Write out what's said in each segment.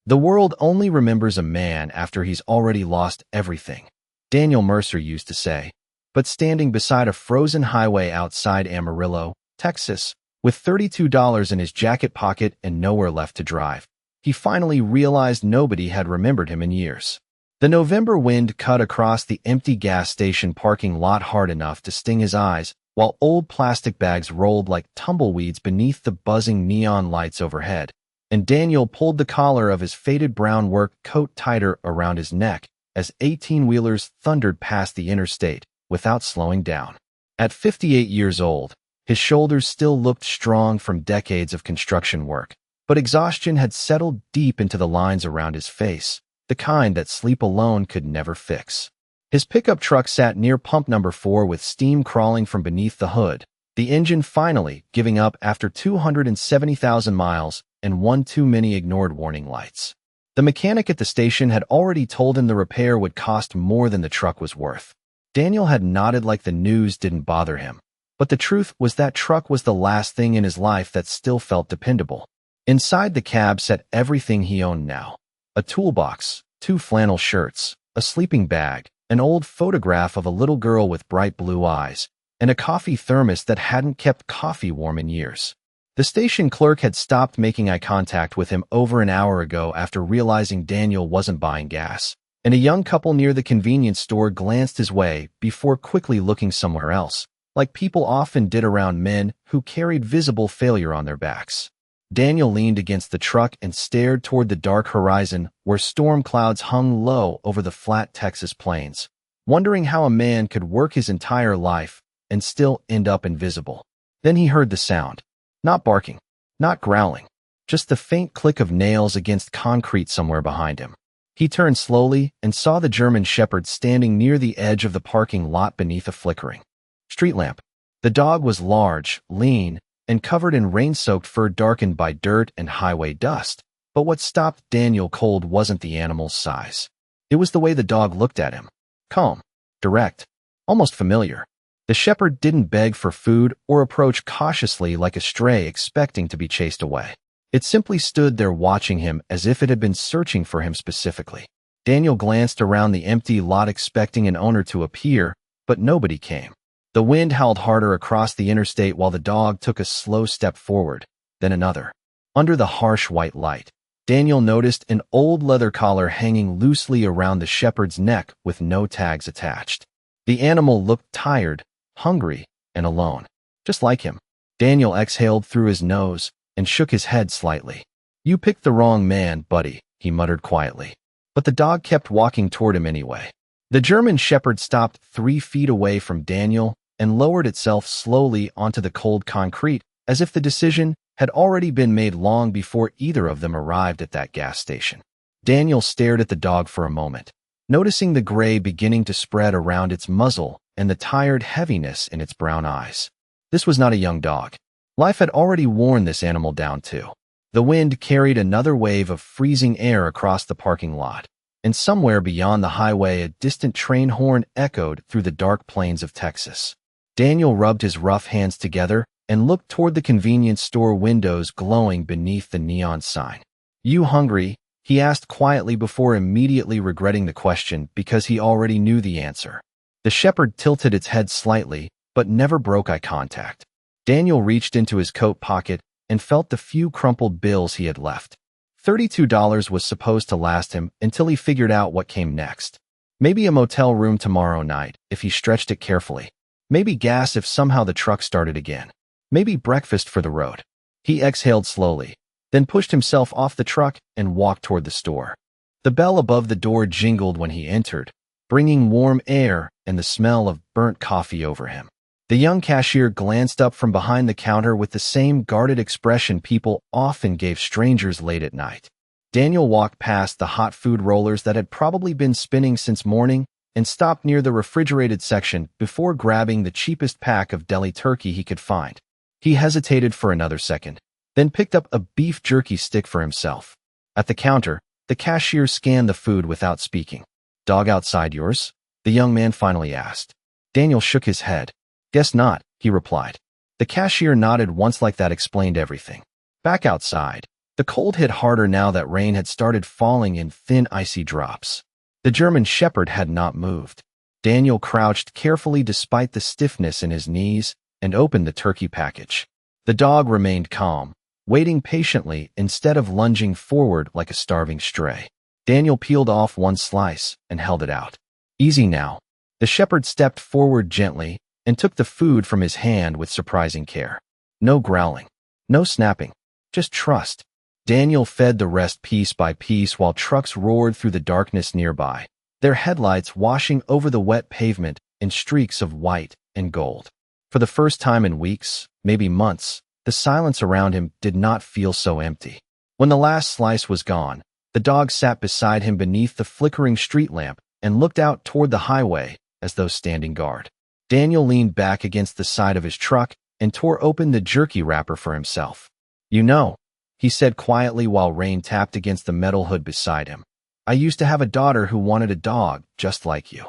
The world only remembers a man after he's already lost everything, Daniel Mercer used to say. But standing beside a frozen highway outside Amarillo, Texas, with $32 in his jacket pocket and nowhere left to drive, he finally realized nobody had remembered him in years. The November wind cut across the empty gas station parking lot hard enough to sting his eyes, while old plastic bags rolled like tumbleweeds beneath the buzzing neon lights overhead, and Daniel pulled the collar of his faded brown work coat tighter around his neck as 18-wheelers thundered past the interstate without slowing down. At 58 years old, his shoulders still looked strong from decades of construction work, but exhaustion had settled deep into the lines around his face, the kind that sleep alone could never fix. His pickup truck sat near pump number 4 with steam crawling from beneath the hood, the engine finally giving up after 270,000 miles and one too many ignored warning lights. The mechanic at the station had already told him the repair would cost more than the truck was worth. Daniel had nodded like the news didn't bother him, but the truth was that truck was the last thing in his life that still felt dependable. Inside the cab sat everything he owned now: a toolbox, 2 flannel shirts, a sleeping bag, an old photograph of a little girl with bright blue eyes, and a coffee thermos that hadn't kept coffee warm in years. The station clerk had stopped making eye contact with him over an hour ago after realizing Daniel wasn't buying gas, and a young couple near the convenience store glanced his way before quickly looking somewhere else, like people often did around men who carried visible failure on their backs. Daniel leaned against the truck and stared toward the dark horizon where storm clouds hung low over the flat Texas plains, wondering how a man could work his entire life and still end up invisible. Then he heard the sound. Not barking, not growling, just the faint click of nails against concrete somewhere behind him. He turned slowly and saw the German Shepherd standing near the edge of the parking lot beneath a flickering street lamp. The dog was large, lean, and covered in rain-soaked fur darkened by dirt and highway dust. But what stopped Daniel cold wasn't the animal's size. It was the way the dog looked at him. Calm, direct, almost familiar. The shepherd didn't beg for food or approach cautiously like a stray expecting to be chased away. It simply stood there watching him as if it had been searching for him specifically. Daniel glanced around the empty lot expecting an owner to appear, but nobody came. The wind howled harder across the interstate while the dog took a slow step forward, then another. Under the harsh white light, Daniel noticed an old leather collar hanging loosely around the shepherd's neck with no tags attached. The animal looked tired, hungry, and alone. Just like him. Daniel exhaled through his nose and shook his head slightly. "You picked the wrong man, buddy," he muttered quietly. But the dog kept walking toward him anyway. The German Shepherd stopped 3 feet away from Daniel and lowered itself slowly onto the cold concrete, as if the decision had already been made long before either of them arrived at that gas station. Daniel stared at the dog for a moment, noticing the gray beginning to spread around its muzzle and the tired heaviness in its brown eyes. This was not a young dog. Life had already worn this animal down too. The wind carried another wave of freezing air across the parking lot, and somewhere beyond the highway a distant train horn echoed through the dark plains of Texas. Daniel rubbed his rough hands together and looked toward the convenience store windows glowing beneath the neon sign. "You hungry?" he asked quietly before immediately regretting the question because he already knew the answer. The shepherd tilted its head slightly, but never broke eye contact. Daniel reached into his coat pocket and felt the few crumpled bills he had left. $32 was supposed to last him until he figured out what came next. Maybe a motel room tomorrow night, if he stretched it carefully. Maybe gas if somehow the truck started again. Maybe breakfast for the road. He exhaled slowly, then pushed himself off the truck and walked toward the store. The bell above the door jingled when he entered, bringing warm air and the smell of burnt coffee over him. The young cashier glanced up from behind the counter with the same guarded expression people often gave strangers late at night. Daniel walked past the hot food rollers that had probably been spinning since morning and stopped near the refrigerated section before grabbing the cheapest pack of deli turkey he could find. He hesitated for another second, then picked up a beef jerky stick for himself. At the counter, the cashier scanned the food without speaking. "Dog outside yours?" the young man finally asked. Daniel shook his head. "Guess not," he replied. The cashier nodded once like that explained everything. "Back outside. The cold hit harder now that rain had started falling in thin, icy drops. The German shepherd had not moved. Daniel crouched carefully despite the stiffness in his knees and opened the turkey package. The dog remained calm, waiting patiently instead of lunging forward like a starving stray. Daniel peeled off one slice and held it out. Easy now. The shepherd stepped forward gently and took the food from his hand with surprising care. No growling, no snapping, just trust. Daniel fed the rest piece by piece while trucks roared through the darkness nearby, their headlights washing over the wet pavement in streaks of white and gold. For the first time in weeks, maybe months, the silence around him did not feel so empty. When the last slice was gone, the dog sat beside him beneath the flickering street lamp and looked out toward the highway as though standing guard. Daniel leaned back against the side of his truck and tore open the jerky wrapper for himself. "You know," he said quietly while rain tapped against the metal hood beside him, "I used to have a daughter who wanted a dog just like you."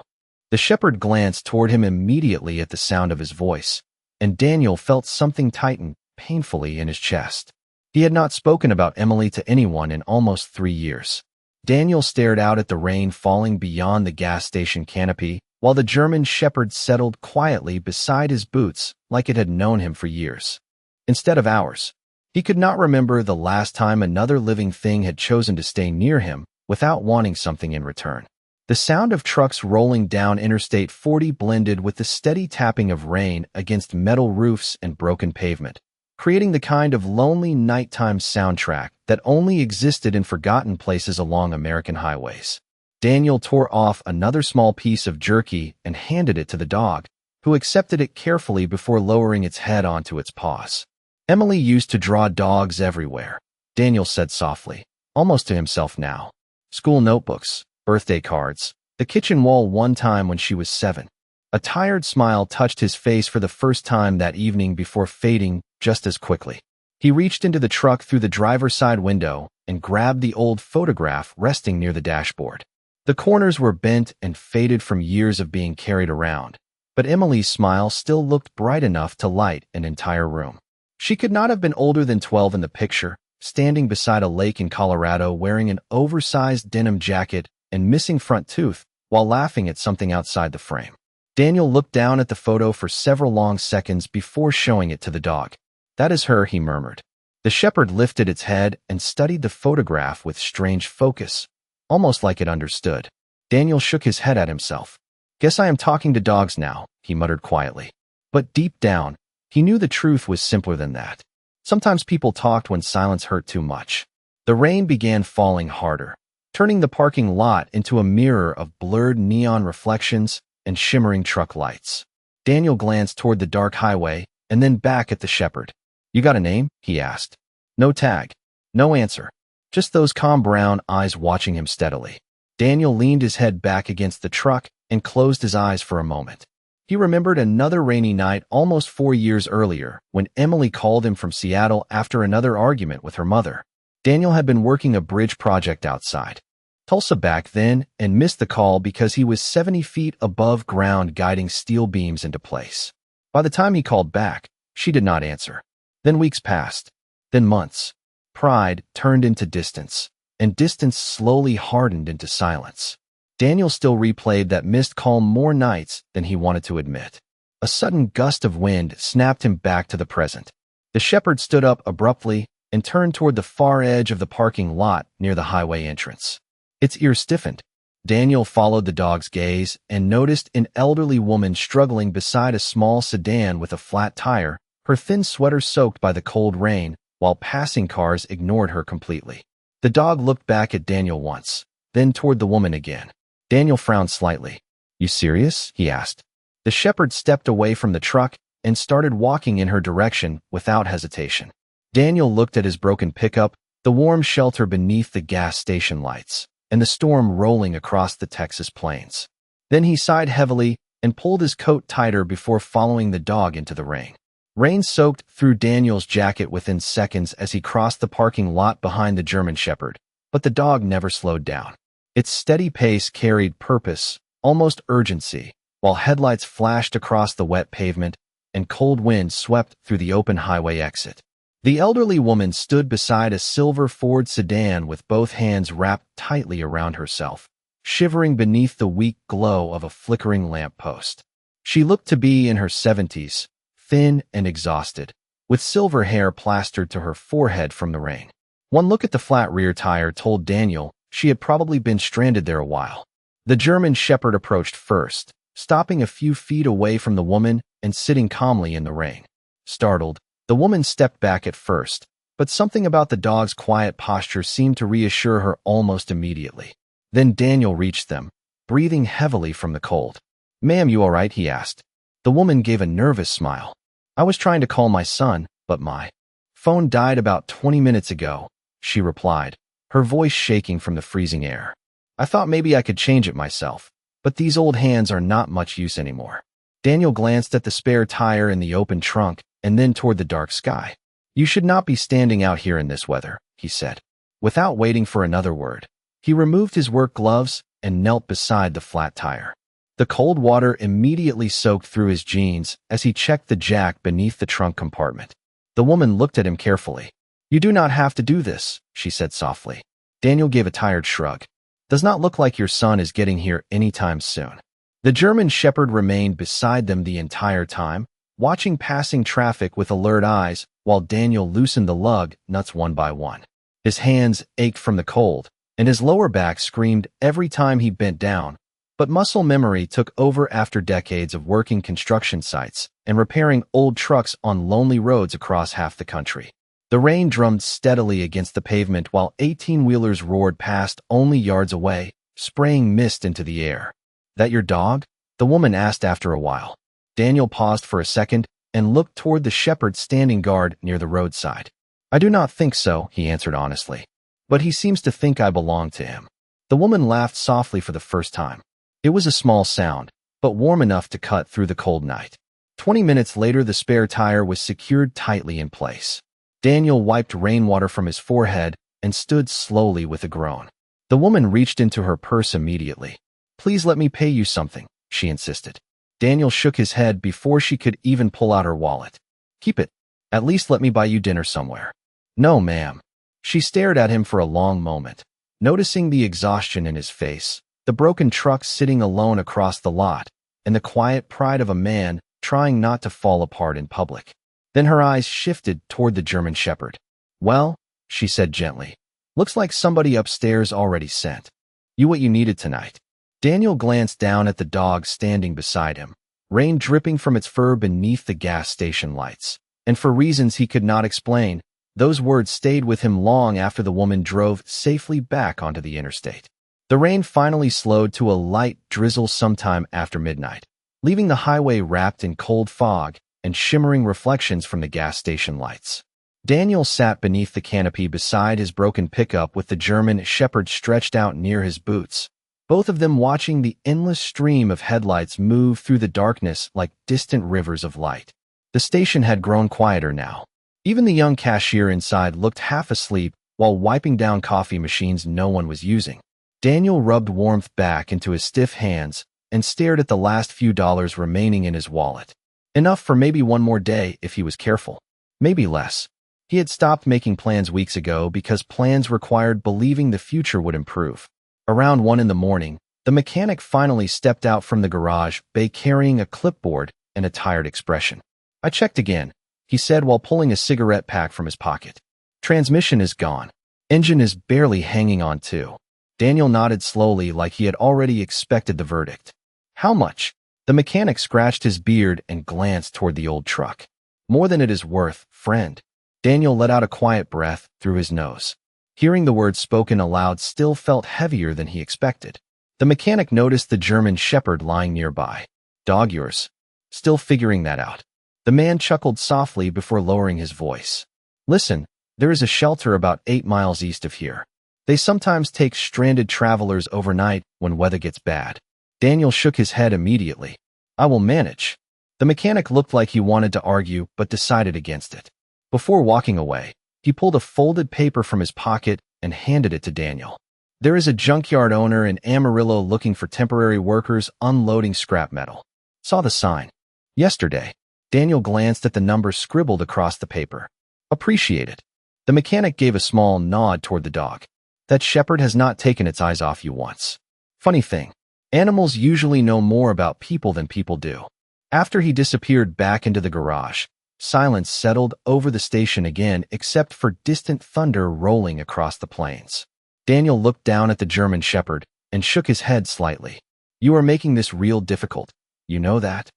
The shepherd glanced toward him immediately at the sound of his voice, and Daniel felt something tighten painfully in his chest. He had not spoken about Emily to anyone in almost 3 years. Daniel stared out at the rain falling beyond the gas station canopy, while the German shepherd settled quietly beside his boots like it had known him for years, instead of hours. He could not remember the last time another living thing had chosen to stay near him without wanting something in return. The sound of trucks rolling down Interstate 40 blended with the steady tapping of rain against metal roofs and broken pavement, creating the kind of lonely nighttime soundtrack that only existed in forgotten places along American highways. Daniel tore off another small piece of jerky and handed it to the dog, who accepted it carefully before lowering its head onto its paws. "Emily used to draw dogs everywhere," Daniel said softly, almost to himself now. "School notebooks, birthday cards, the kitchen wall one time when she was 7. A tired smile touched his face for the first time that evening before fading just as quickly. He reached into the truck through the driver's side window and grabbed the old photograph resting near the dashboard. The corners were bent and faded from years of being carried around, but Emily's smile still looked bright enough to light an entire room. She could not have been older than 12 in the picture, standing beside a lake in Colorado wearing an oversized denim jacket and missing front tooth while laughing at something outside the frame. Daniel looked down at the photo for several long seconds before showing it to the dog. "That is her," he murmured. The shepherd lifted its head and studied the photograph with strange focus, almost like it understood. Daniel shook his head at himself. "Guess I am talking to dogs now," he muttered quietly. But deep down, he knew the truth was simpler than that. Sometimes people talked when silence hurt too much. The rain began falling harder, turning the parking lot into a mirror of blurred neon reflections and shimmering truck lights. Daniel glanced toward the dark highway and then back at the shepherd. "You got a name?" he asked. No tag. No answer. Just those calm brown eyes watching him steadily. Daniel leaned his head back against the truck and closed his eyes for a moment. He remembered another rainy night almost 4 years earlier when Emily called him from Seattle after another argument with her mother. Daniel had been working a bridge project outside Tulsa back then and missed the call because he was 70 feet above ground guiding steel beams into place. By the time he called back, she did not answer. Then weeks passed. Then months. Pride turned into distance, and distance slowly hardened into silence. Daniel still replayed that missed call more nights than he wanted to admit. A sudden gust of wind snapped him back to the present. The shepherd stood up abruptly and turned toward the far edge of the parking lot near the highway entrance. Its ears stiffened. Daniel followed the dog's gaze and noticed an elderly woman struggling beside a small sedan with a flat tire, her thin sweater soaked by the cold rain, while passing cars ignored her completely. The dog looked back at Daniel once, then toward the woman again. Daniel frowned slightly. "You serious?" he asked. The shepherd stepped away from the truck and started walking in her direction without hesitation. Daniel looked at his broken pickup, the warm shelter beneath the gas station lights, and the storm rolling across the Texas plains. Then he sighed heavily and pulled his coat tighter before following the dog into the rain. Rain soaked through Daniel's jacket within seconds as he crossed the parking lot behind the German shepherd, but the dog never slowed down. Its steady pace carried purpose, almost urgency, while headlights flashed across the wet pavement and cold wind swept through the open highway exit. The elderly woman stood beside a silver Ford sedan with both hands wrapped tightly around herself, shivering beneath the weak glow of a flickering lamppost. She looked to be in her 70s, thin and exhausted, with silver hair plastered to her forehead from the rain. One look at the flat rear tire told Daniel she had probably been stranded there a while. The German Shepherd approached first, stopping a few feet away from the woman and sitting calmly in the rain. Startled, the woman stepped back at first, but something about the dog's quiet posture seemed to reassure her almost immediately. Then Daniel reached them, breathing heavily from the cold. "Ma'am, you all right?" he asked. The woman gave a nervous smile. "I was trying to call my son, but my phone died about 20 minutes ago," she replied, her voice shaking from the freezing air. "I thought maybe I could change it myself, but these old hands are not much use anymore." Daniel glanced at the spare tire in the open trunk and then toward the dark sky. "You should not be standing out here in this weather," he said. Without waiting for another word, he removed his work gloves and knelt beside the flat tire. The cold water immediately soaked through his jeans as he checked the jack beneath the trunk compartment. The woman looked at him carefully. "You do not have to do this," she said softly. Daniel gave a tired shrug. "Does not look like your son is getting here anytime soon." The German Shepherd remained beside them the entire time, watching passing traffic with alert eyes while Daniel loosened the lug nuts one by one. His hands ached from the cold, and his lower back screamed every time he bent down, but muscle memory took over after decades of working construction sites and repairing old trucks on lonely roads across half the country. The rain drummed steadily against the pavement while 18-wheelers roared past only yards away, spraying mist into the air. "That your dog?" the woman asked after a while. Daniel paused for a second and looked toward the shepherd standing guard near the roadside. "I do not think so," he answered honestly. "But he seems to think I belong to him." The woman laughed softly for the first time. It was a small sound, but warm enough to cut through the cold night. 20 minutes later, the spare tire was secured tightly in place. Daniel wiped rainwater from his forehead and stood slowly with a groan. The woman reached into her purse immediately. "Please let me pay you something," she insisted. Daniel shook his head before she could even pull out her wallet. "Keep it. At least let me buy you dinner somewhere." "No, ma'am." She stared at him for a long moment, noticing the exhaustion in his face, the broken truck sitting alone across the lot, and the quiet pride of a man trying not to fall apart in public. Then her eyes shifted toward the German Shepherd. "Well," she said gently, "looks like somebody upstairs already sent you what you needed tonight." Daniel glanced down at the dog standing beside him, rain dripping from its fur beneath the gas station lights. And for reasons he could not explain, those words stayed with him long after the woman drove safely back onto the interstate. The rain finally slowed to a light drizzle sometime after midnight, leaving the highway wrapped in cold fog and shimmering reflections from the gas station lights. Daniel sat beneath the canopy beside his broken pickup with the German Shepherd stretched out near his boots, both of them watching the endless stream of headlights move through the darkness like distant rivers of light. The station had grown quieter now. Even the young cashier inside looked half asleep while wiping down coffee machines no one was using. Daniel rubbed warmth back into his stiff hands and stared at the last few dollars remaining in his wallet. Enough for maybe one more day if he was careful. Maybe less. He had stopped making plans weeks ago because plans required believing the future would improve. Around 1 in the morning, the mechanic finally stepped out from the garage bay carrying a clipboard and a tired expression. "I checked again," he said while pulling a cigarette pack from his pocket. "Transmission is gone. Engine is barely hanging on too." Daniel nodded slowly like he had already expected the verdict. "How much?" The mechanic scratched his beard and glanced toward the old truck. "More than it is worth, friend." Daniel let out a quiet breath through his nose. Hearing the words spoken aloud still felt heavier than he expected. The mechanic noticed the German Shepherd lying nearby. "Dog yours?" "Still figuring that out." The man chuckled softly before lowering his voice. "Listen, there is a shelter about 8 miles east of here. They sometimes take stranded travelers overnight when weather gets bad." Daniel shook his head immediately. "I will manage." The mechanic looked like he wanted to argue but decided against it. Before walking away, he pulled a folded paper from his pocket and handed it to Daniel. "There is a junkyard owner in Amarillo looking for temporary workers unloading scrap metal. Saw the sign yesterday." Daniel glanced at the number scribbled across the paper. Appreciate it. The mechanic gave a small nod toward the dog. That shepherd has not taken its eyes off you once. Funny thing, animals usually know more about people than people do. After he disappeared back into the garage, silence settled over the station again except for distant thunder rolling across the plains. Daniel looked down at the German shepherd and shook his head slightly. You are making this real difficult. You know that?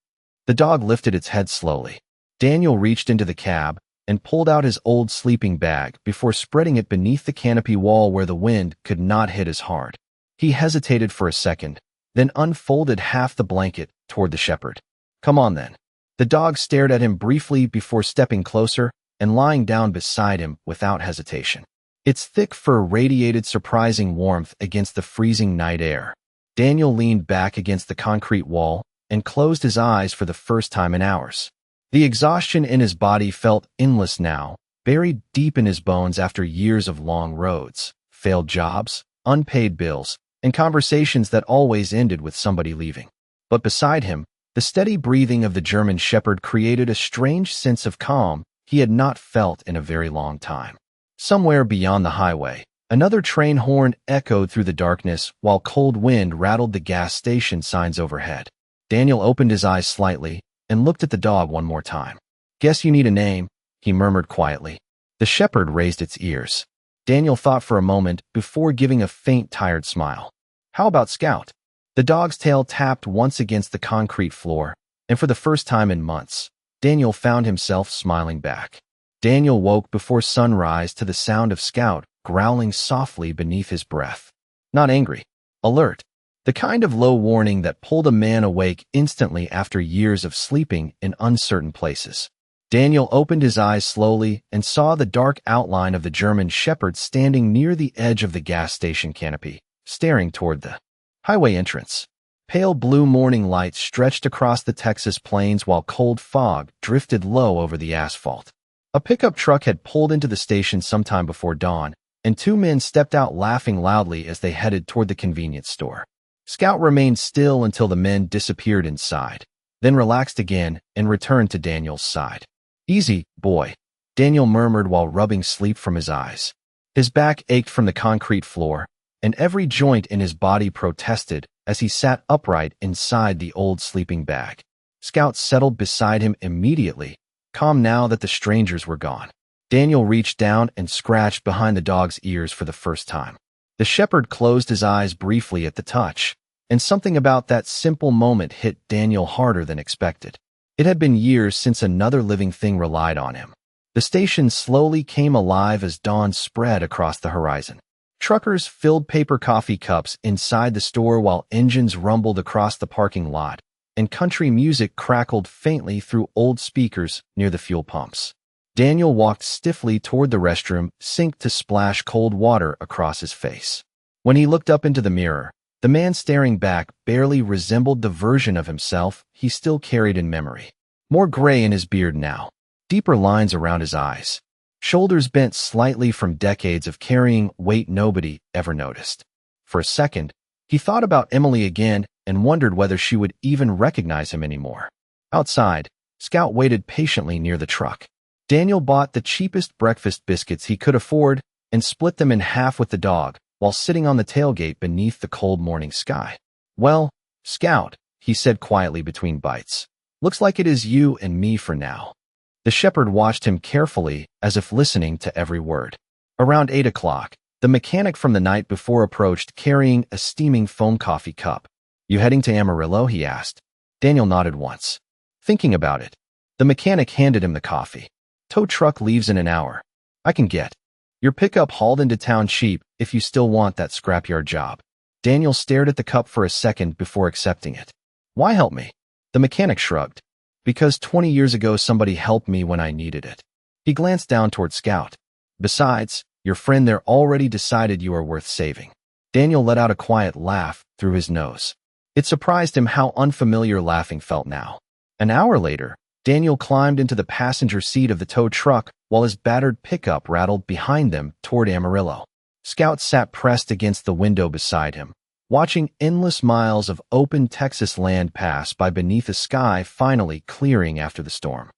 The dog lifted its head slowly. Daniel reached into the cab and pulled out his old sleeping bag before spreading it beneath the canopy wall where the wind could not hit as hard. He hesitated for a second, then unfolded half the blanket toward the shepherd. Come on then. The dog stared at him briefly before stepping closer and lying down beside him without hesitation. Its thick fur radiated surprising warmth against the freezing night air. Daniel leaned back against the concrete wall and closed his eyes for the first time in hours. The exhaustion in his body felt endless now, buried deep in his bones after years of long roads, failed jobs, unpaid bills, and conversations that always ended with somebody leaving. But beside him, the steady breathing of the German shepherd created a strange sense of calm he had not felt in a very long time. Somewhere beyond the highway, another train horn echoed through the darkness while cold wind rattled the gas station signs overhead. Daniel opened his eyes slightly and looked at the dog one more time. Guess you need a name, he murmured quietly. The shepherd raised its ears. Daniel thought for a moment before giving a faint, tired smile. How about Scout? The dog's tail tapped once against the concrete floor, and for the first time in months, Daniel found himself smiling back. Daniel woke before sunrise to the sound of Scout growling softly beneath his breath. Not angry, alert. The kind of low warning that pulled a man awake instantly after years of sleeping in uncertain places. Daniel opened his eyes slowly and saw the dark outline of the German shepherd standing near the edge of the gas station canopy, staring toward the highway entrance. Pale blue morning light stretched across the Texas plains while cold fog drifted low over the asphalt. A pickup truck had pulled into the station sometime before dawn, and two men stepped out laughing loudly as they headed toward the convenience store. Scout remained still until the men disappeared inside, then relaxed again and returned to Daniel's side. Easy, boy, Daniel murmured while rubbing sleep from his eyes. His back ached from the concrete floor, and every joint in his body protested as he sat upright inside the old sleeping bag. Scout settled beside him immediately, calm now that the strangers were gone. Daniel reached down and scratched behind the dog's ears for the first time. The shepherd closed his eyes briefly at the touch, and something about that simple moment hit Daniel harder than expected. It had been years since another living thing relied on him. The station slowly came alive as dawn spread across the horizon. Truckers filled paper coffee cups inside the store while engines rumbled across the parking lot, and country music crackled faintly through old speakers near the fuel pumps. Daniel walked stiffly toward the restroom sink to splash cold water across his face. When he looked up into the mirror, the man staring back barely resembled the version of himself he still carried in memory. More gray in his beard now, deeper lines around his eyes, shoulders bent slightly from decades of carrying weight nobody ever noticed. For a second, he thought about Emily again and wondered whether she would even recognize him anymore. Outside, Scout waited patiently near the truck. Daniel bought the cheapest breakfast biscuits he could afford and split them in half with the dog while sitting on the tailgate beneath the cold morning sky. Well, Scout, he said quietly between bites, looks like it is you and me for now. The shepherd watched him carefully as if listening to every word. Around 8 o'clock, the mechanic from the night before approached carrying a steaming foam coffee cup. You heading to Amarillo? He asked. Daniel nodded once. Thinking about it. The mechanic handed him the coffee. Tow truck leaves in an hour. I can get your pickup hauled into town cheap if you still want that scrapyard job. Daniel stared at the cup for a second before accepting it. Why help me? The mechanic shrugged. Because 20 years ago somebody helped me when I needed it. He glanced down toward Scout. Besides, your friend there already decided you are worth saving. Daniel let out a quiet laugh through his nose. It surprised him how unfamiliar laughing felt now. An hour later, Daniel climbed into the passenger seat of the tow truck while his battered pickup rattled behind them toward Amarillo. Scout sat pressed against the window beside him, watching endless miles of open Texas land pass by beneath a sky finally clearing after the storm.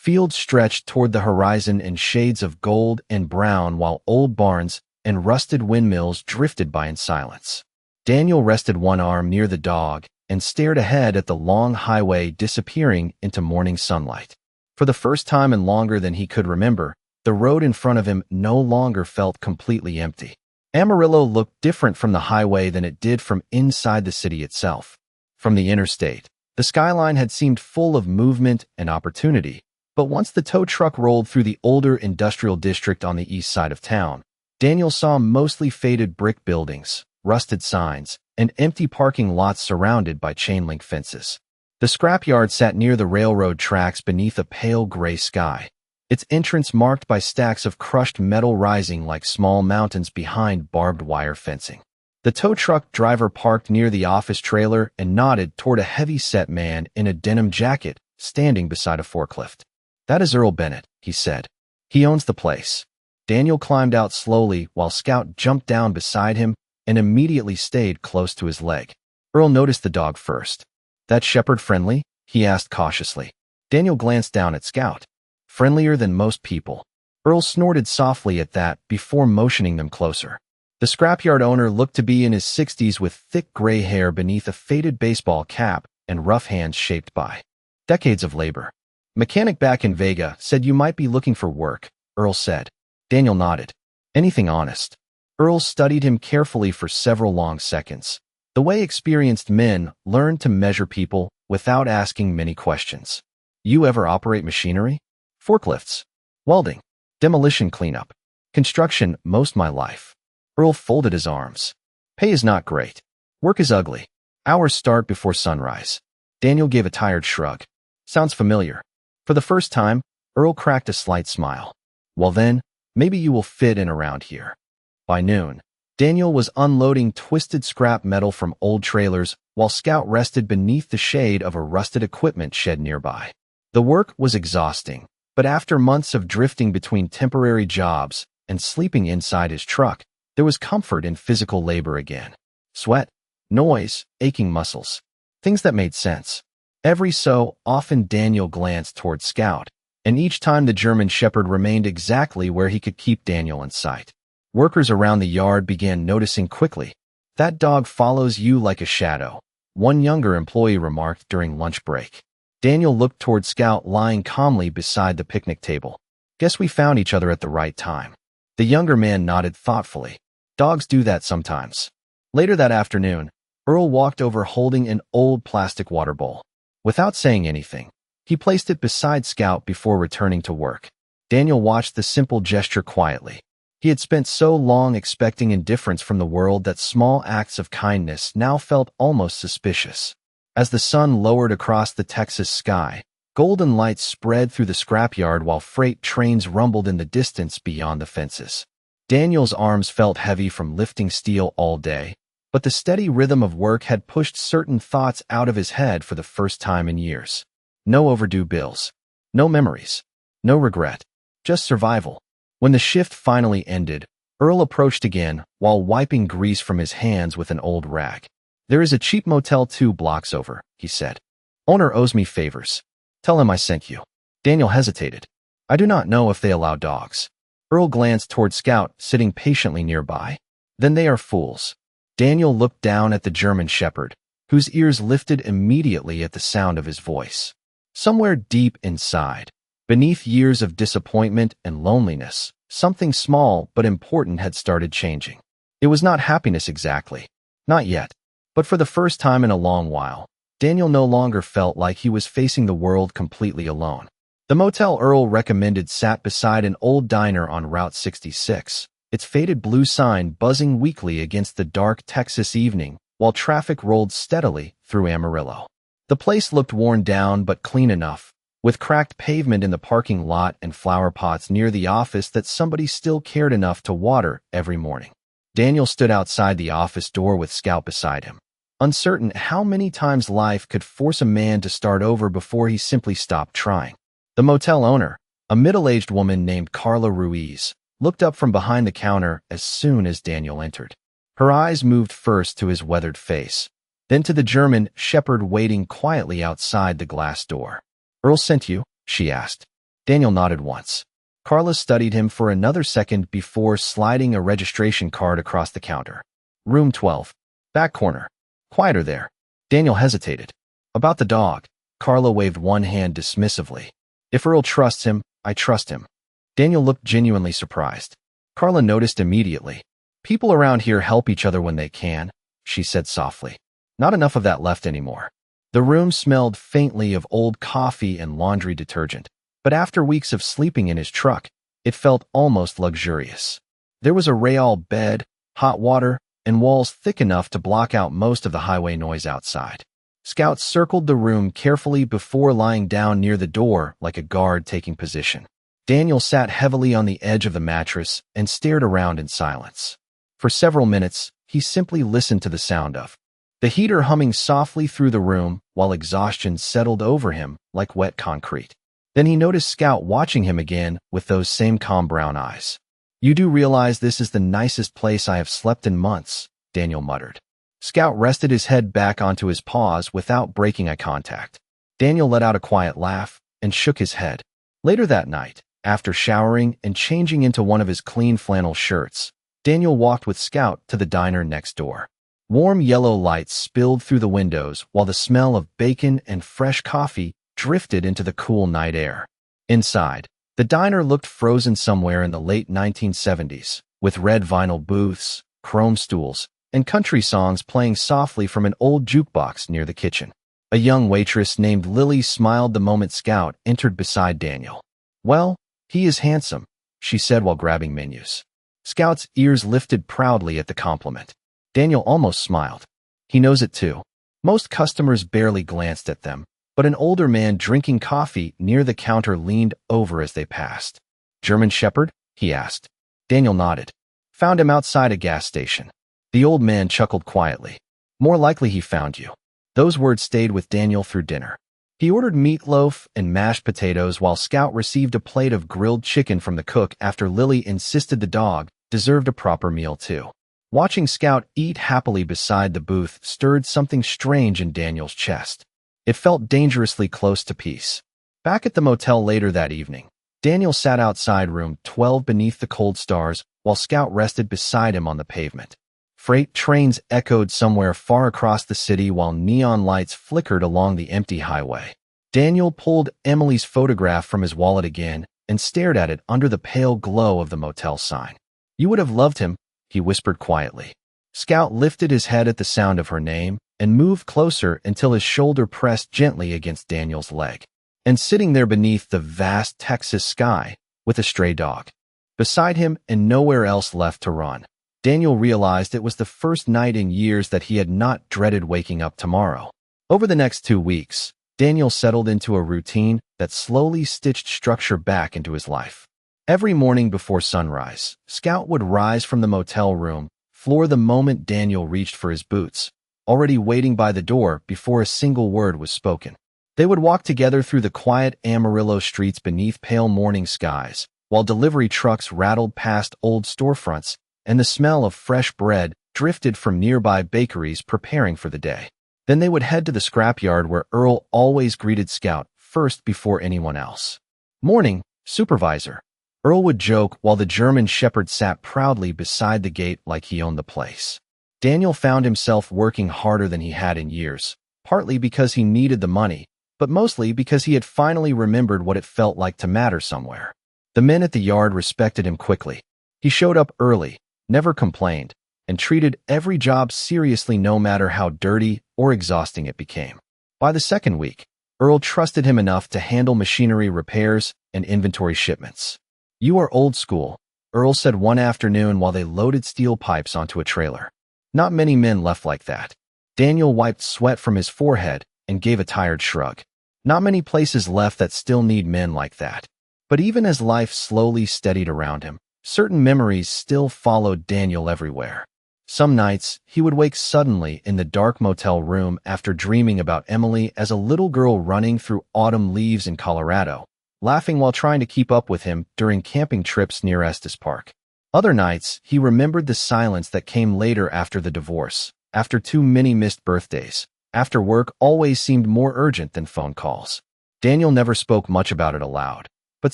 Fields stretched toward the horizon in shades of gold and brown while old barns and rusted windmills drifted by in silence. Daniel rested one arm near the dog and stared ahead at the long highway disappearing into morning sunlight. For the first time in longer than he could remember, the road in front of him no longer felt completely empty. Amarillo looked different from the highway than it did from inside the city itself. From the interstate, the skyline had seemed full of movement and opportunity, but once the tow truck rolled through the older industrial district on the east side of town, Daniel saw mostly faded brick buildings, rusted signs, and empty parking lots surrounded by chain-link fences. The scrapyard sat near the railroad tracks beneath a pale gray sky, its entrance marked by stacks of crushed metal rising like small mountains behind barbed wire fencing. The tow truck driver parked near the office trailer and nodded toward a heavy-set man in a denim jacket standing beside a forklift. "That is Earl Bennett," he said. "He owns the place." Daniel climbed out slowly while Scout jumped down beside him and immediately stayed close to his leg. Earl noticed the dog first. "That shepherd friendly?" he asked cautiously. Daniel glanced down at Scout. "Friendlier than most people." Earl snorted softly at that before motioning them closer. The scrapyard owner looked to be in his 60s with thick gray hair beneath a faded baseball cap and rough hands shaped by decades of labor. "Mechanic back in Vega said you might be looking for work," Earl said. Daniel nodded. "Anything honest?" Earl studied him carefully for several long seconds, the way experienced men learn to measure people without asking many questions. "You ever operate machinery?" "Forklifts. Welding. Demolition cleanup. Construction most my life." Earl folded his arms. "Pay is not great. Work is ugly. Hours start before sunrise." Daniel gave a tired shrug. "Sounds familiar." For the first time, Earl cracked a slight smile. "Well then, maybe you will fit in around here." By noon, Daniel was unloading twisted scrap metal from old trailers while Scout rested beneath the shade of a rusted equipment shed nearby. The work was exhausting, but after months of drifting between temporary jobs and sleeping inside his truck, there was comfort in physical labor again. Sweat, noise, aching muscles. Things that made sense. Every so often Daniel glanced toward Scout, and each time the German shepherd remained exactly where he could keep Daniel in sight. Workers around the yard began noticing quickly. "That dog follows you like a shadow," one younger employee remarked during lunch break. Daniel looked toward Scout lying calmly beside the picnic table. "Guess we found each other at the right time." The younger man nodded thoughtfully. "Dogs do that sometimes." Later that afternoon, Earl walked over holding an old plastic water bowl. Without saying anything, he placed it beside Scout before returning to work. Daniel watched the simple gesture quietly. He had spent so long expecting indifference from the world that small acts of kindness now felt almost suspicious. As the sun lowered across the Texas sky, golden lights spread through the scrapyard while freight trains rumbled in the distance beyond the fences. Daniel's arms felt heavy from lifting steel all day, but the steady rhythm of work had pushed certain thoughts out of his head for the first time in years. No overdue bills. No memories. No regret. Just survival. When the shift finally ended, Earl approached again while wiping grease from his hands with an old rag. "There is a cheap motel 2 blocks over," he said. "Owner owes me favors. Tell him I sent you." Daniel hesitated. "I do not know if they allow dogs." Earl glanced toward Scout, sitting patiently nearby. "Then they are fools." Daniel looked down at the German shepherd, whose ears lifted immediately at the sound of his voice. Somewhere deep inside, beneath years of disappointment and loneliness, something small but important had started changing. It was not happiness exactly. Not yet. But for the first time in a long while, Daniel no longer felt like he was facing the world completely alone. The motel Earl recommended sat beside an old diner on Route 66, its faded blue sign buzzing weakly against the dark Texas evening while traffic rolled steadily through Amarillo. The place looked worn down but clean enough, with cracked pavement in the parking lot and flower pots near the office that somebody still cared enough to water every morning. Daniel stood outside the office door with Scout beside him, uncertain how many times life could force a man to start over before he simply stopped trying. The motel owner, a middle-aged woman named Carla Ruiz, looked up from behind the counter as soon as Daniel entered. Her eyes moved first to his weathered face, then to the German shepherd waiting quietly outside the glass door. "Earl sent you?" she asked. Daniel nodded once. Carla studied him for another second before sliding a registration card across the counter. Room 12. Back corner. Quieter there. Daniel hesitated. About the dog. Carla waved one hand dismissively. If Earl trusts him, I trust him. Daniel looked genuinely surprised. Carla noticed immediately. People around here help each other when they can, she said softly. Not enough of that left anymore. The room smelled faintly of old coffee and laundry detergent, but after weeks of sleeping in his truck, it felt almost luxurious. There was a rail bed, hot water, and walls thick enough to block out most of the highway noise outside. Scout circled the room carefully before lying down near the door like a guard taking position. Daniel sat heavily on the edge of the mattress and stared around in silence. For several minutes, he simply listened to the sound of the heater humming softly through the room while exhaustion settled over him like wet concrete. Then he noticed Scout watching him again with those same calm brown eyes. You do realize this is the nicest place I have slept in months, Daniel muttered. Scout rested his head back onto his paws without breaking eye contact. Daniel let out a quiet laugh and shook his head. Later that night, after showering and changing into one of his clean flannel shirts, Daniel walked with Scout to the diner next door. Warm yellow lights spilled through the windows while the smell of bacon and fresh coffee drifted into the cool night air. Inside, the diner looked frozen somewhere in the late 1970s, with red vinyl booths, chrome stools, and country songs playing softly from an old jukebox near the kitchen. A young waitress named Lily smiled the moment Scout entered beside Daniel. Well, he is handsome, she said while grabbing menus. Scout's ears lifted proudly at the compliment. Daniel almost smiled. He knows it too. Most customers barely glanced at them, but an older man drinking coffee near the counter leaned over as they passed. German Shepherd? He asked. Daniel nodded. Found him outside a gas station. The old man chuckled quietly. More likely he found you. Those words stayed with Daniel through dinner. He ordered meatloaf and mashed potatoes while Scout received a plate of grilled chicken from the cook after Lily insisted the dog deserved a proper meal too. Watching Scout eat happily beside the booth stirred something strange in Daniel's chest. It felt dangerously close to peace. Back at the motel later that evening, Daniel sat outside room 12 beneath the cold stars while Scout rested beside him on the pavement. Freight trains echoed somewhere far across the city while neon lights flickered along the empty highway. Daniel pulled Emily's photograph from his wallet again and stared at it under the pale glow of the motel sign. You would have loved him, he whispered quietly. Scout lifted his head at the sound of her name and moved closer until his shoulder pressed gently against Daniel's leg. And sitting there beneath the vast Texas sky with a stray dog beside him and nowhere else left to run, Daniel realized it was the first night in years that he had not dreaded waking up tomorrow. Over the next 2 weeks, Daniel settled into a routine that slowly stitched structure back into his life. Every morning before sunrise, Scout would rise from the motel room floor the moment Daniel reached for his boots, already waiting by the door before a single word was spoken. They would walk together through the quiet Amarillo streets beneath pale morning skies, while delivery trucks rattled past old storefronts and the smell of fresh bread drifted from nearby bakeries preparing for the day. Then they would head to the scrapyard where Earl always greeted Scout first before anyone else. Morning, supervisor, Earl would joke while the German Shepherd sat proudly beside the gate like he owned the place. Daniel found himself working harder than he had in years, partly because he needed the money, but mostly because he had finally remembered what it felt like to matter somewhere. The men at the yard respected him quickly. He showed up early, never complained, and treated every job seriously no matter how dirty or exhausting it became. By the second week, Earl trusted him enough to handle machinery repairs and inventory shipments. You are old school, Earl said one afternoon while they loaded steel pipes onto a trailer. Not many men left like that. Daniel wiped sweat from his forehead and gave a tired shrug. Not many places left that still need men like that. But even as life slowly steadied around him, certain memories still followed Daniel everywhere. Some nights, he would wake suddenly in the dark motel room after dreaming about Emily as a little girl running through autumn leaves in Colorado, laughing while trying to keep up with him during camping trips near Estes Park. Other nights, he remembered the silence that came later after the divorce, after too many missed birthdays, after work always seemed more urgent than phone calls. Daniel never spoke much about it aloud. But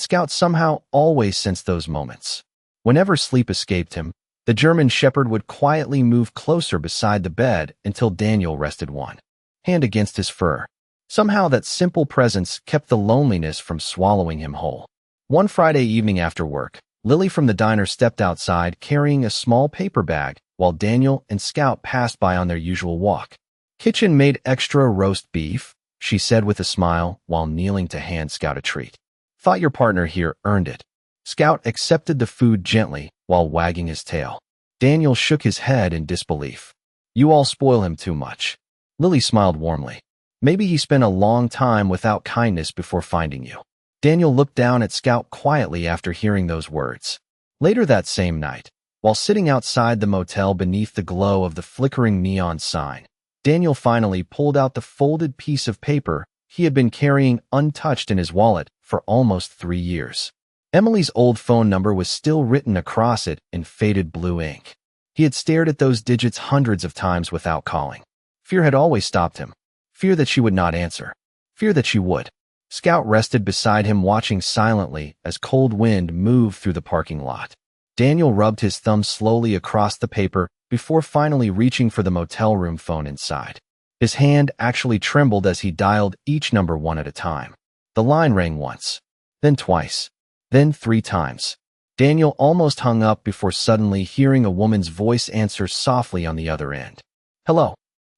Scout somehow always sensed those moments. Whenever sleep escaped him, the German Shepherd would quietly move closer beside the bed until Daniel rested one hand against his fur. Somehow that simple presence kept the loneliness from swallowing him whole. One Friday evening after work, Lily from the diner stepped outside carrying a small paper bag while Daniel and Scout passed by on their usual walk. "Kitchen made extra roast beef," she said with a smile while kneeling to hand Scout a treat. "Thought your partner here earned it." Scout accepted the food gently while wagging his tail. Daniel shook his head in disbelief. "You all spoil him too much." Lily smiled warmly. "Maybe he spent a long time without kindness before finding you." Daniel looked down at Scout quietly after hearing those words. Later that same night, while sitting outside the motel beneath the glow of the flickering neon sign, Daniel finally pulled out the folded piece of paper he had been carrying untouched in his wallet for almost 3 years. Emily's old phone number was still written across it in faded blue ink. He had stared at those digits hundreds of times without calling. Fear had always stopped him. Fear that she would not answer. Fear that she would. Scout rested beside him watching silently as cold wind moved through the parking lot. Daniel rubbed his thumb slowly across the paper before finally reaching for the motel room phone inside. His hand actually trembled as he dialed each number one at a time. The line rang once, then twice, then 3 times. Daniel almost hung up before suddenly hearing a woman's voice answer softly on the other end. "Hello."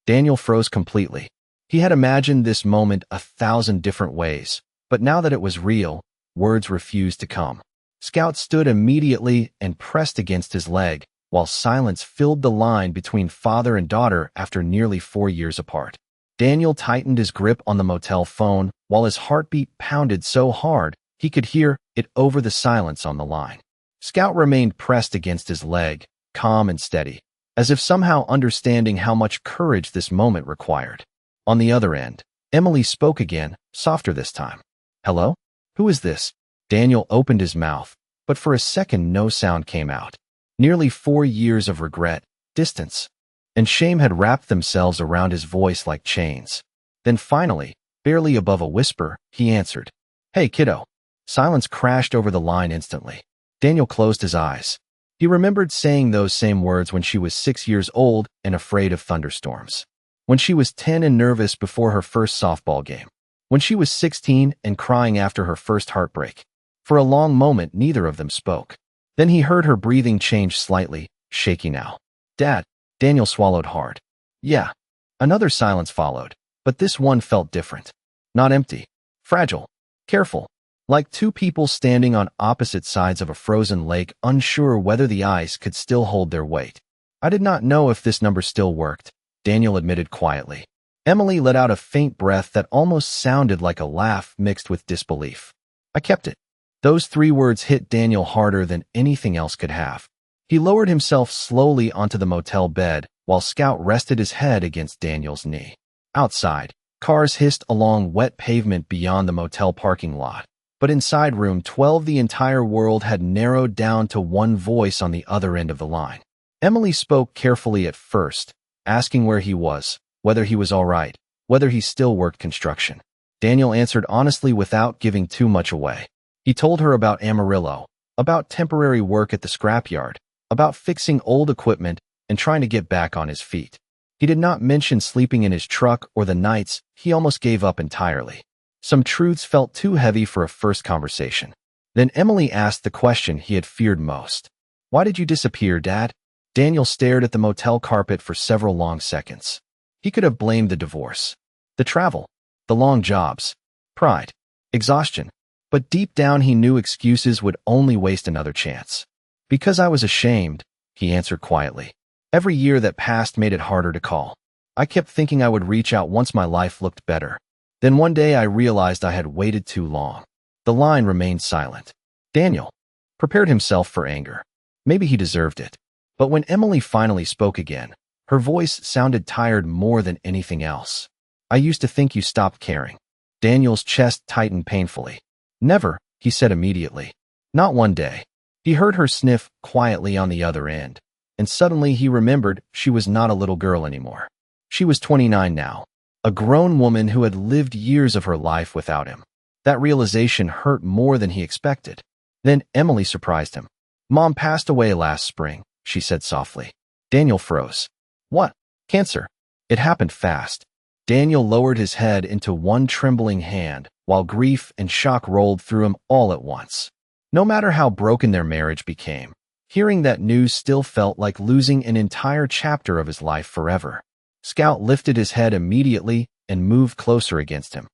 Daniel froze completely. He had imagined this moment 1,000 different ways, but now that it was real, words refused to come. Scout stood immediately and pressed against his leg, while silence filled the line between father and daughter after nearly 4 years apart. Daniel tightened his grip on the motel phone while his heartbeat pounded so hard he could hear it over the silence on the line. Scout remained pressed against his leg, calm and steady, as if somehow understanding how much courage this moment required. On the other end, Emily spoke again, softer this time. "Hello? Who is this?" Daniel opened his mouth, but for a second no sound came out. Nearly 4 years of regret, distance, and shame had wrapped themselves around his voice like chains. Then finally, barely above a whisper, he answered, "Hey, kiddo." Silence crashed over the line instantly. Daniel closed his eyes. He remembered saying those same words when she was 6 years old and afraid of thunderstorms. When she was 10 and nervous before her first softball game. When she was 16 and crying after her first heartbreak. For a long moment, neither of them spoke. Then he heard her breathing change slightly, shaky now. "Dad." Daniel swallowed hard. "Yeah." Another silence followed, but this one felt different. Not empty. Fragile. Careful. Like two people standing on opposite sides of a frozen lake, unsure whether the ice could still hold their weight. "I did not know if this number still worked," Daniel admitted quietly. Emily let out a faint breath that almost sounded like a laugh mixed with disbelief. "I kept it." Those 3 words hit Daniel harder than anything else could have. He lowered himself slowly onto the motel bed while Scout rested his head against Daniel's knee. Outside, cars hissed along wet pavement beyond the motel parking lot. But inside room 12, the entire world had narrowed down to one voice on the other end of the line. Emily spoke carefully at first, asking where he was, whether he was all right, whether he still worked construction. Daniel answered honestly without giving too much away. He told her about Amarillo, about temporary work at the scrapyard, about fixing old equipment and trying to get back on his feet. He did not mention sleeping in his truck or the nights he almost gave up entirely. Some truths felt too heavy for a first conversation. Then Emily asked the question he had feared most. "Why did you disappear, Dad?" Daniel stared at the motel carpet for several long seconds. He could have blamed the divorce, the travel, the long jobs, pride, exhaustion. But deep down he knew excuses would only waste another chance. "Because I was ashamed," he answered quietly. "Every year that passed made it harder to call. I kept thinking I would reach out once my life looked better. Then one day I realized I had waited too long." The line remained silent. Daniel prepared himself for anger. Maybe he deserved it. But when Emily finally spoke again, her voice sounded tired more than anything else. "I used to think you stopped caring." Daniel's chest tightened painfully. "Never," he said immediately. "Not one day." He heard her sniff quietly on the other end, and suddenly he remembered she was not a little girl anymore. She was 29 now. A grown woman who had lived years of her life without him. That realization hurt more than he expected. Then Emily surprised him. "Mom passed away last spring," she said softly. Daniel froze. "What? Cancer?" It happened fast. Daniel lowered his head into one trembling hand, while grief and shock rolled through him all at once. No matter how broken their marriage became, hearing that news still felt like losing an entire chapter of his life forever. Scout lifted his head immediately and moved closer against him.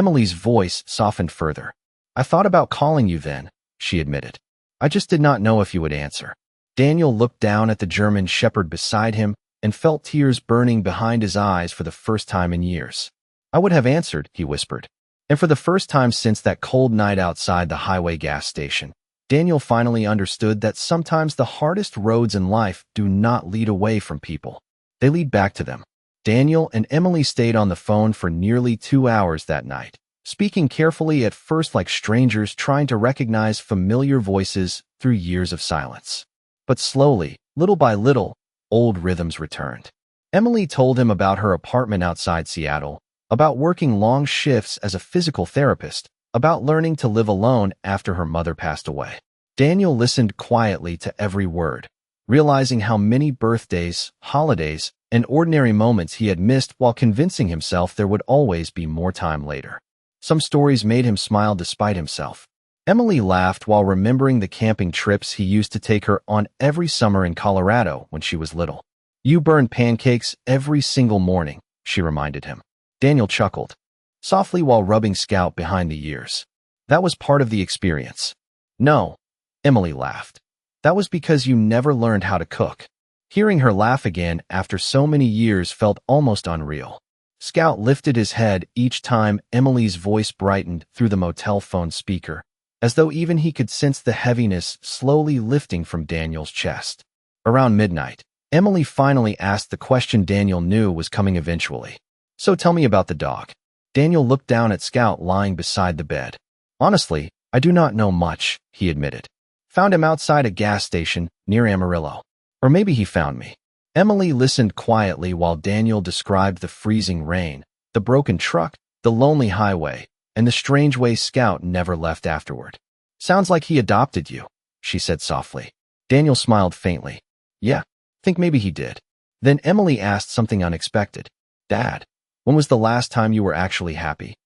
Emily's voice softened further. "I thought about calling you then," she admitted. "I just did not know if you would answer." Daniel looked down at the German shepherd beside him and felt tears burning behind his eyes for the first time in years. "I would have answered," he whispered. And for the first time since that cold night outside the highway gas station, Daniel finally understood that sometimes the hardest roads in life do not lead away from people. They lead back to them. Daniel and Emily stayed on the phone for nearly 2 hours that night, speaking carefully at first like strangers trying to recognize familiar voices through years of silence. But slowly, little by little, old rhythms returned. Emily told him about her apartment outside Seattle, about working long shifts as a physical therapist, about learning to live alone after her mother passed away. Daniel listened quietly to every word, realizing how many birthdays, holidays, and ordinary moments he had missed while convincing himself there would always be more time later. Some stories made him smile despite himself. Emily laughed while remembering the camping trips he used to take her on every summer in Colorado when she was little. "You burned pancakes every single morning," she reminded him. Daniel chuckled, softly while rubbing Scout behind the ears. "That was part of the experience." "No," Emily laughed. "That was because you never learned how to cook." Hearing her laugh again after so many years felt almost unreal. Scout lifted his head each time Emily's voice brightened through the motel phone speaker, as though even he could sense the heaviness slowly lifting from Daniel's chest. Around midnight, Emily finally asked the question Daniel knew was coming eventually. "So tell me about the dog." Daniel looked down at Scout lying beside the bed. "Honestly, I do not know much," he admitted. "Found him outside a gas station near Amarillo. Or maybe he found me." Emily listened quietly while Daniel described the freezing rain, the broken truck, the lonely highway, and the strange way Scout never left afterward. "Sounds like he adopted you," she said softly. Daniel smiled faintly. "Yeah, think maybe he did." Then Emily asked something unexpected. "Dad, when was the last time you were actually happy?"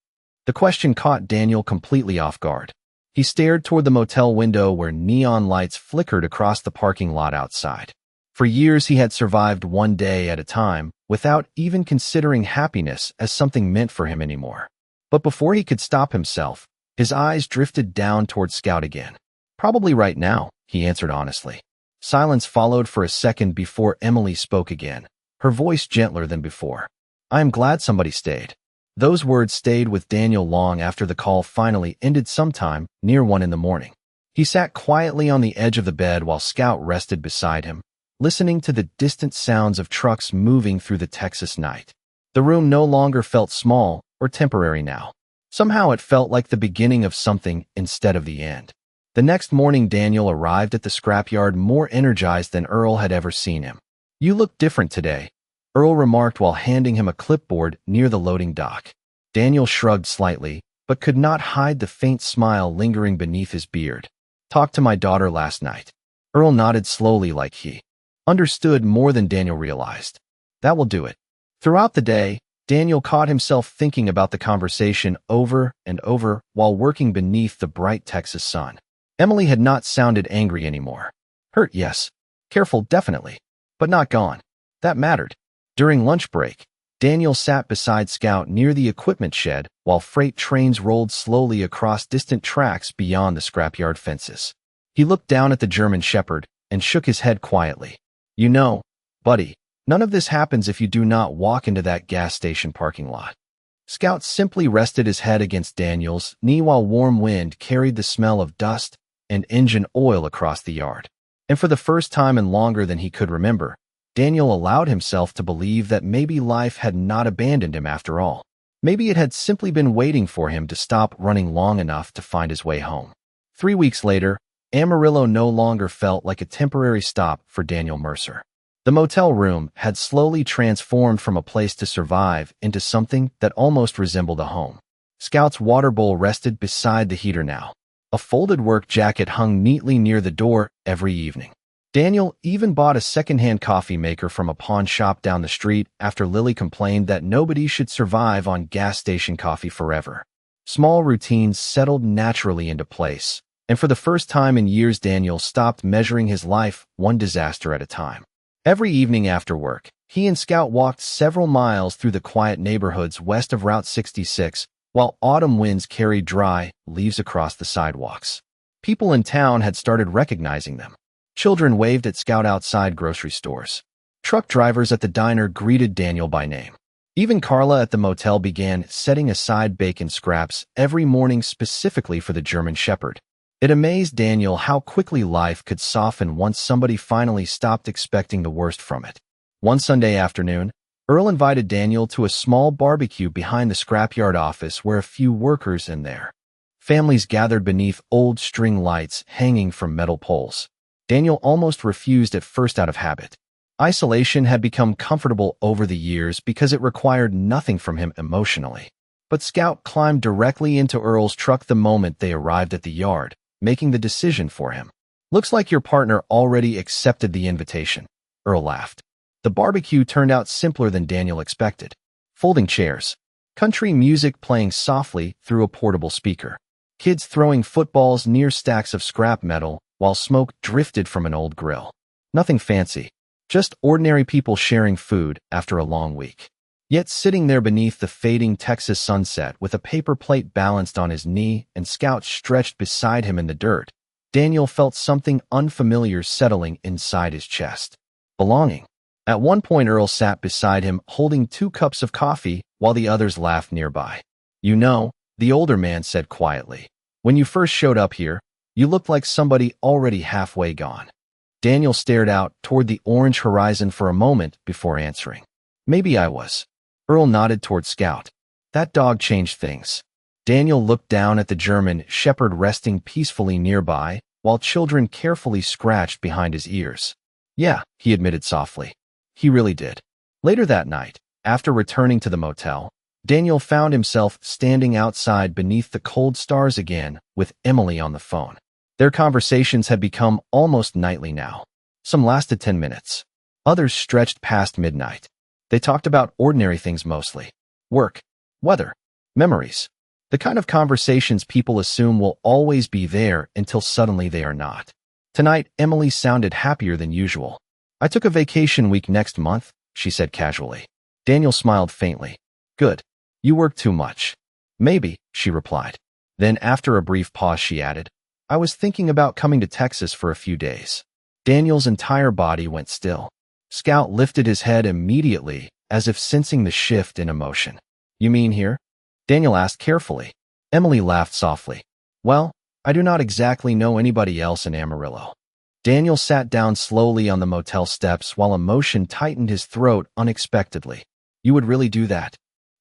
The question caught Daniel completely off guard. He stared toward the motel window where neon lights flickered across the parking lot outside. For years he had survived one day at a time without even considering happiness as something meant for him anymore. But before he could stop himself, his eyes drifted down toward Scout again. "Probably right now," he answered honestly. Silence followed for a second before Emily spoke again, her voice gentler than before. "I am glad somebody stayed." Those words stayed with Daniel long after the call finally ended sometime near 1 in the morning. He sat quietly on the edge of the bed while Scout rested beside him, listening to the distant sounds of trucks moving through the Texas night. The room no longer felt small or temporary now. Somehow it felt like the beginning of something instead of the end. The next morning Daniel arrived at the scrapyard more energized than Earl had ever seen him. "You look different today," Earl remarked while handing him a clipboard near the loading dock. Daniel shrugged slightly, but could not hide the faint smile lingering beneath his beard. "Talked to my daughter last night." Earl nodded slowly like he understood more than Daniel realized. "That will do it." Throughout the day, Daniel caught himself thinking about the conversation over and over while working beneath the bright Texas sun. Emily had not sounded angry anymore. Hurt, yes. Careful, definitely. But not gone. That mattered. During lunch break, Daniel sat beside Scout near the equipment shed while freight trains rolled slowly across distant tracks beyond the scrapyard fences. He looked down at the German shepherd and shook his head quietly. "You know, buddy, none of this happens if you do not walk into that gas station parking lot." Scout simply rested his head against Daniel's knee while warm wind carried the smell of dust and engine oil across the yard. And for the first time in longer than he could remember, Daniel allowed himself to believe that maybe life had not abandoned him after all. Maybe it had simply been waiting for him to stop running long enough to find his way home. 3 weeks later, Amarillo no longer felt like a temporary stop for Daniel Mercer. The motel room had slowly transformed from a place to survive into something that almost resembled a home. Scout's water bowl rested beside the heater now. A folded work jacket hung neatly near the door every evening. Daniel even bought a second-hand coffee maker from a pawn shop down the street after Lily complained that nobody should survive on gas station coffee forever. Small routines settled naturally into place, and for the first time in years Daniel stopped measuring his life one disaster at a time. Every evening after work, he and Scout walked several miles through the quiet neighborhoods west of Route 66, while autumn winds carried dry leaves across the sidewalks. People in town had started recognizing them. Children waved at Scout outside grocery stores. Truck drivers at the diner greeted Daniel by name. Even Carla at the motel began setting aside bacon scraps every morning specifically for the German Shepherd. It amazed Daniel how quickly life could soften once somebody finally stopped expecting the worst from it. One Sunday afternoon, Earl invited Daniel to a small barbecue behind the scrapyard office where a few workers in there. Families gathered beneath old string lights hanging from metal poles. Daniel almost refused at first out of habit. Isolation had become comfortable over the years because it required nothing from him emotionally. But Scout climbed directly into Earl's truck the moment they arrived at the yard, making the decision for him. "Looks like your partner already accepted the invitation," Earl laughed. The barbecue turned out simpler than Daniel expected. Folding chairs, country music playing softly through a portable speaker, kids throwing footballs near stacks of scrap metal while smoke drifted from an old grill. Nothing fancy, just ordinary people sharing food after a long week. Yet sitting there beneath the fading Texas sunset with a paper plate balanced on his knee and Scout stretched beside him in the dirt, Daniel felt something unfamiliar settling inside his chest. Belonging. At one point Earl sat beside him holding 2 cups of coffee while the others laughed nearby. "You know," the older man said quietly, "when you first showed up here, you looked like somebody already halfway gone." Daniel stared out toward the orange horizon for a moment before answering. "Maybe I was." Earl nodded toward Scout. "That dog changed things." Daniel looked down at the German Shepherd resting peacefully nearby, while children carefully scratched behind his ears. "Yeah," he admitted softly. He really did. Later that night, after returning to the motel, Daniel found himself standing outside beneath the cold stars again with Emily on the phone. Their conversations had become almost nightly now. Some lasted 10 minutes. Others stretched past midnight. They talked about ordinary things mostly. Work, weather, memories. The kind of conversations people assume will always be there until suddenly they are not. Tonight, Emily sounded happier than usual. "I took a vacation week next month," she said casually. Daniel smiled faintly. "Good. You work too much." "Maybe," she replied. Then after a brief pause she added, "I was thinking about coming to Texas for a few days." Daniel's entire body went still. Scout lifted his head immediately, as if sensing the shift in emotion. "You mean here?" Daniel asked carefully. Emily laughed softly. "Well, I do not exactly know anybody else in Amarillo." Daniel sat down slowly on the motel steps while emotion tightened his throat unexpectedly. "You would really do that?"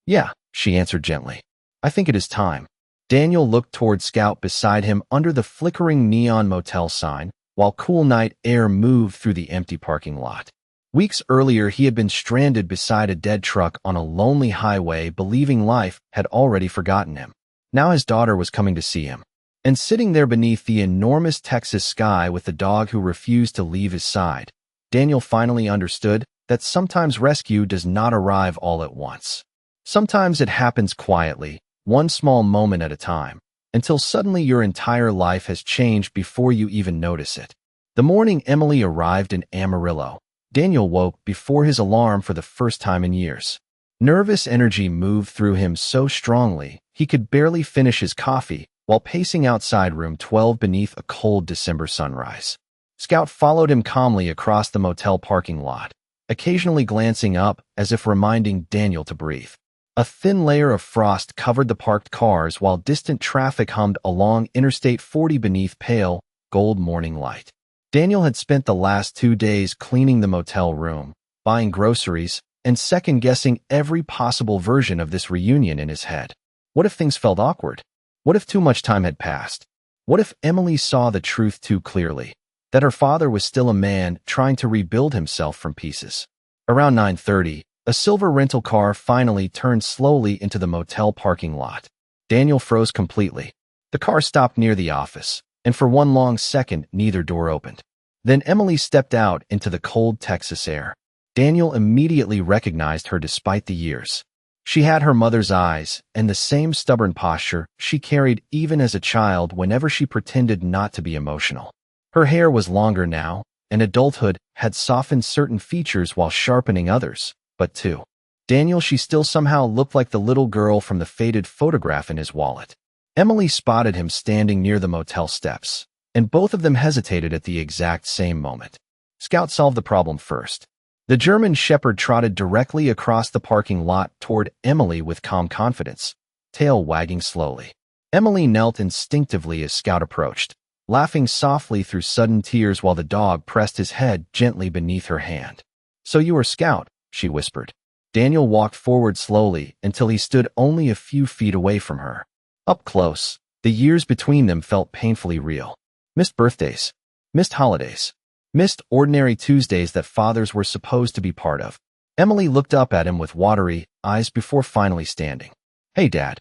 "Yeah," she answered gently. "I think it is time." Daniel looked toward Scout beside him under the flickering neon motel sign, while cool night air moved through the empty parking lot. Weeks earlier, he had been stranded beside a dead truck on a lonely highway, believing life had already forgotten him. Now his daughter was coming to see him. And sitting there beneath the enormous Texas sky with the dog who refused to leave his side, Daniel finally understood that sometimes rescue does not arrive all at once. Sometimes it happens quietly, one small moment at a time, until suddenly your entire life has changed before you even notice it. The morning Emily arrived in Amarillo, Daniel woke before his alarm for the first time in years. Nervous energy moved through him so strongly he could barely finish his coffee while pacing outside room 12 beneath a cold December sunrise. Scout followed him calmly across the motel parking lot, occasionally glancing up as if reminding Daniel to breathe. A thin layer of frost covered the parked cars while distant traffic hummed along Interstate 40 beneath pale, gold morning light. Daniel had spent the last 2 days cleaning the motel room, buying groceries, and second-guessing every possible version of this reunion in his head. What if things felt awkward? What if too much time had passed? What if Emily saw the truth too clearly, that her father was still a man trying to rebuild himself from pieces? Around 9:30, a silver rental car finally turned slowly into the motel parking lot. Daniel froze completely. The car stopped near the office, and for one long second, neither door opened. Then Emily stepped out into the cold Texas air. Daniel immediately recognized her despite the years. She had her mother's eyes and the same stubborn posture she carried even as a child whenever she pretended not to be emotional. Her hair was longer now, and adulthood had softened certain features while sharpening others, but to Daniel she still somehow looked like the little girl from the faded photograph in his wallet. Emily spotted him standing near the motel steps, and both of them hesitated at the exact same moment. Scout solved the problem first. The German Shepherd trotted directly across the parking lot toward Emily with calm confidence, tail wagging slowly. Emily knelt instinctively as Scout approached, laughing softly through sudden tears while the dog pressed his head gently beneath her hand. "So you are Scout," she whispered. Daniel walked forward slowly until he stood only a few feet away from her. Up close, the years between them felt painfully real. Missed birthdays, missed holidays, missed ordinary Tuesdays that fathers were supposed to be part of. Emily looked up at him with watery eyes before finally standing. "Hey, Dad."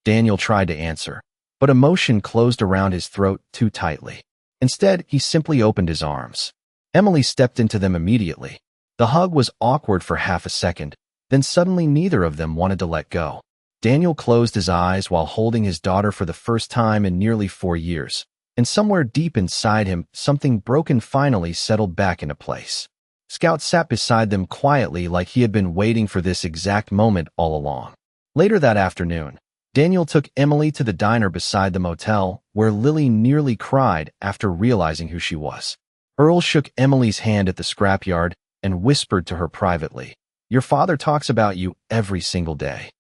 Daniel tried to answer, but emotion closed around his throat too tightly. Instead, he simply opened his arms. Emily stepped into them immediately. The hug was awkward for half a second, then suddenly neither of them wanted to let go. Daniel closed his eyes while holding his daughter for the first time in nearly 4 years. And somewhere deep inside him, something broken finally settled back into place. Scout sat beside them quietly like he had been waiting for this exact moment all along. Later that afternoon, Daniel took Emily to the diner beside the motel, where Lily nearly cried after realizing who she was. Earl shook Emily's hand at the scrapyard and whispered to her privately, "Your father talks about you every single day."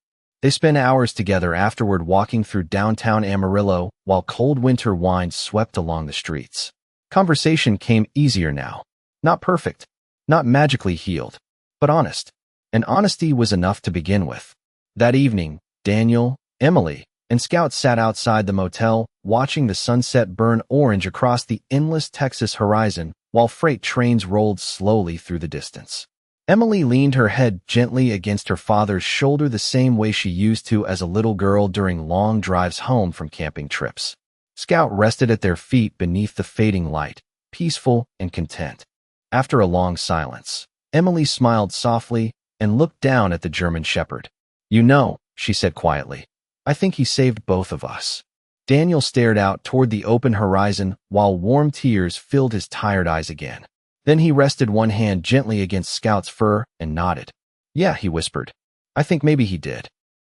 They spent hours together afterward walking through downtown Amarillo while cold winter winds swept along the streets. Conversation came easier now. Not perfect, not magically healed, but honest. And honesty was enough to begin with. That evening, Daniel, Emily, and Scout sat outside the motel, watching the sunset burn orange across the endless Texas horizon while freight trains rolled slowly through the distance. Emily leaned her head gently against her father's shoulder the same way she used to as a little girl during long drives home from camping trips. Scout rested at their feet beneath the fading light, peaceful and content. After a long silence, Emily smiled softly and looked down at the German Shepherd. "You know," she said quietly, "I think he saved both of us." Daniel stared out toward the open horizon while warm tears filled his tired eyes again. Then he rested one hand gently against Scout's fur and nodded. "Yeah," he whispered. "I think maybe he did."